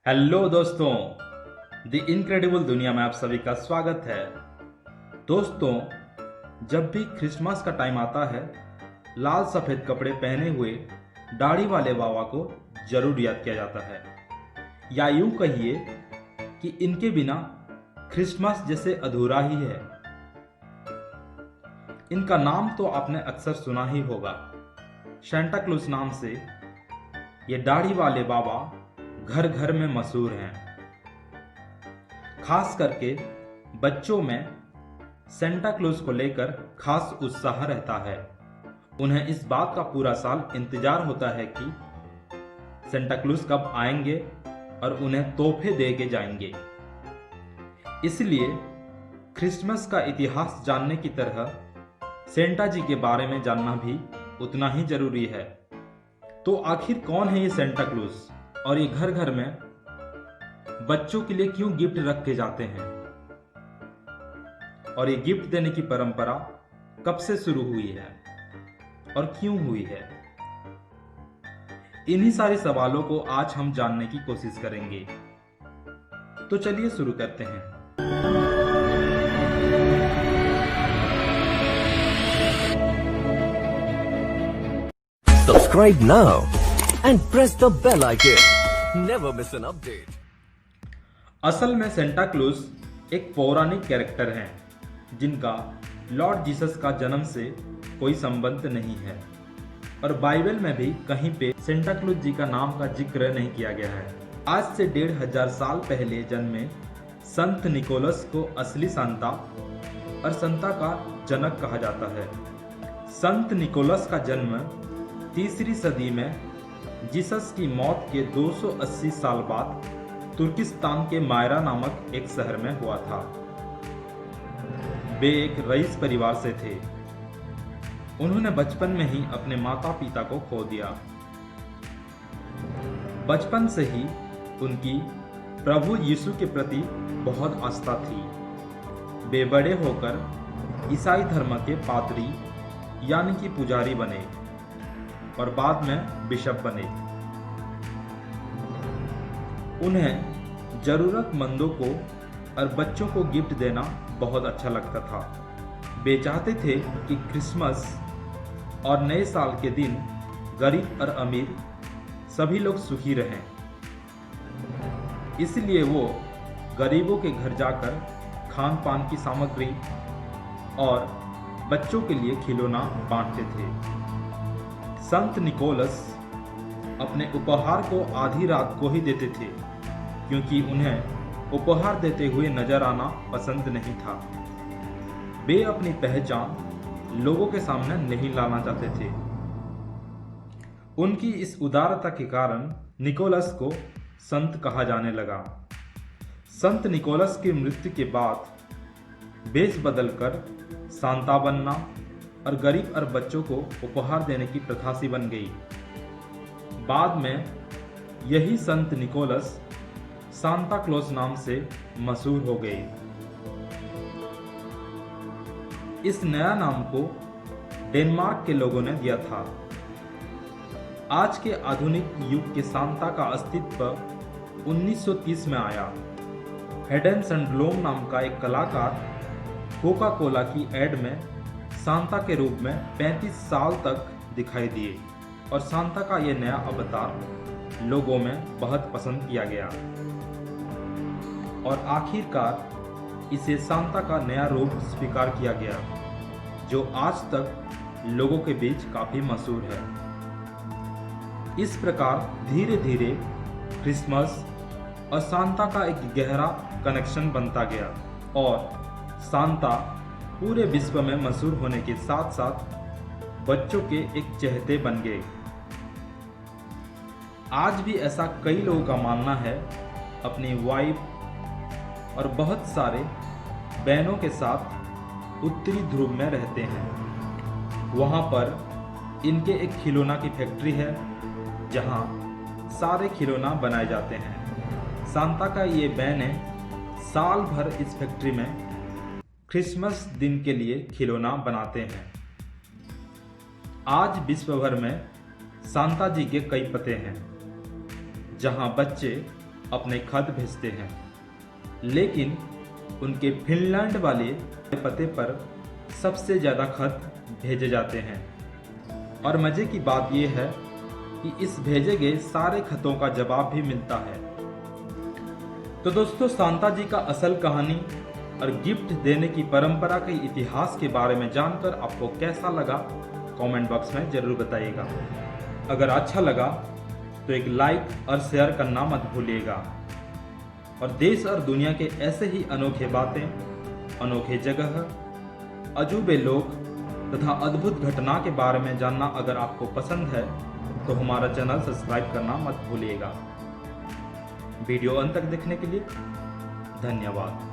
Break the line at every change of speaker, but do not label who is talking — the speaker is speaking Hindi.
हेलो दोस्तों, द इनक्रेडिबल दुनिया में आप सभी का स्वागत है। दोस्तों, जब भी क्रिसमस का टाइम आता है, लाल सफ़ेद कपड़े पहने हुए दाढ़ी वाले बाबा को जरूर याद किया जाता है, या यूं कहिए कि इनके बिना क्रिसमस जैसे अधूरा ही है। इनका नाम तो आपने अक्सर सुना ही होगा। सेंटा क्लॉज नाम से ये दाढ़ी वाले बाबा घर घर में मशहूर हैं। खास करके बच्चों में सेंटा क्लॉज को लेकर खास उत्साह रहता है। उन्हें इस बात का पूरा साल इंतजार होता है कि सेंटा क्लॉज कब आएंगे और उन्हें तोहफे दे के जाएंगे। इसलिए क्रिसमस का इतिहास जानने की तरह सेंटा जी के बारे में जानना भी उतना ही जरूरी है। तो आखिर कौन है ये सेंटा क्लॉज, और ये घर घर में बच्चों के लिए क्यों गिफ्ट रख के जाते हैं, और ये गिफ्ट देने की परंपरा कब से शुरू हुई है और क्यों हुई है? इन्हीं सारे सवालों को आज हम जानने की कोशिश करेंगे। तो चलिए शुरू करते हैं।
Subscribe now and press the bell icon. Never miss an update.
असल में सेंटा क्लॉज एक पौराणिक कैरेक्टर हैं जिनका लॉर्ड जीसस का जन्म से कोई संबंध नहीं है, और बाइबल में भी कहीं पे सेंटा क्लॉज जी का नाम का जिक्र नहीं किया गया है। आज से 1500 साल पहले जन्मे संत निकोलस को असली सांता और संता का जनक कहा जाता है। संत निकोलस का जन्म 3री सदी में जीसस की मौत के 280 साल बाद तुर्किस्तान के मायरा नामक एक शहर में हुआ था। वे एक रईस परिवार से थे। उन्होंने बचपन में ही अपने माता पिता को खो दिया। बचपन से ही उनकी प्रभु यीशु के प्रति बहुत आस्था थी। वे बड़े होकर ईसाई धर्म के पादरी यानी कि पुजारी बने और बाद में बिशप बने। उन्हें जरूरतमंदों को और बच्चों को गिफ्ट देना बहुत अच्छा लगता था। वे चाहते थे कि क्रिसमस और नए साल के दिन गरीब और अमीर सभी लोग सुखी रहें। इसलिए वो गरीबों के घर जाकर खान पान की सामग्री और बच्चों के लिए खिलौना बांटते थे। संत निकोलस अपने उपहार को आधी रात को ही देते थे, क्योंकि उन्हें उपहार देते हुए नजर आना पसंद नहीं था। वे अपनी पहचान लोगों के सामने नहीं लाना चाहते थे। उनकी इस उदारता के कारण निकोलस को संत कहा जाने लगा। संत निकोलस की मृत्यु के बाद वेश बदलकर सांता बनना और गरीब और बच्चों को उपहार देने की प्रथा सी बन गई। बाद में यही संत निकोलस सांता क्लॉज नाम से मशहूर हो गए। इस नया नाम को डेनमार्क के लोगों ने दिया था। आज के आधुनिक युग के सांता का अस्तित्व 1930 में आया। हेडन सैंडब्लोम नाम का एक कलाकार कोका कोला की एड में सांता के रूप में 35 साल तक दिखाई दिए, और सांता का यह नया अवतार लोगों में बहुत पसंद किया गया, और आखिरकार इसे सांता का नया रूप स्वीकार किया गया, जो आज तक लोगों के बीच काफी मशहूर है। इस प्रकार धीरे धीरे क्रिसमस और सांता का एक गहरा कनेक्शन बनता गया, और सांता पूरे विश्व में मशहूर होने के साथ साथ बच्चों के एक चहेते बन गए। आज भी ऐसा कई लोगों का मानना है। अपनी वाइफ और बहुत सारे बहनों के साथ उत्तरी ध्रुव में रहते हैं। वहाँ पर इनके एक खिलौना की फैक्ट्री है, जहाँ सारे खिलौना बनाए जाते हैं। सांता का ये बहनें साल भर इस फैक्ट्री में क्रिसमस दिन के लिए खिलौना बनाते हैं। आज विश्व भर में सांता जी के कई पते हैं, जहां बच्चे अपने खत भेजते हैं, लेकिन उनके फिनलैंड वाले पते पर सबसे ज़्यादा खत भेजे जाते हैं। और मज़े की बात यह है कि इस भेजे गए सारे खतों का जवाब भी मिलता है। तो दोस्तों, सांता जी का असल कहानी और गिफ्ट देने की परंपरा के इतिहास के बारे में जानकर आपको कैसा लगा, कमेंट बॉक्स में ज़रूर बताइएगा। अगर अच्छा लगा तो एक लाइक और शेयर करना मत भूलिएगा। और देश और दुनिया के ऐसे ही अनोखे बातें, अनोखे जगह, अजूबे लोग तथा अद्भुत घटना के बारे में जानना अगर आपको पसंद है तो हमारा चैनल सब्सक्राइब करना मत भूलिएगा। वीडियो अंत तक देखने के लिए धन्यवाद।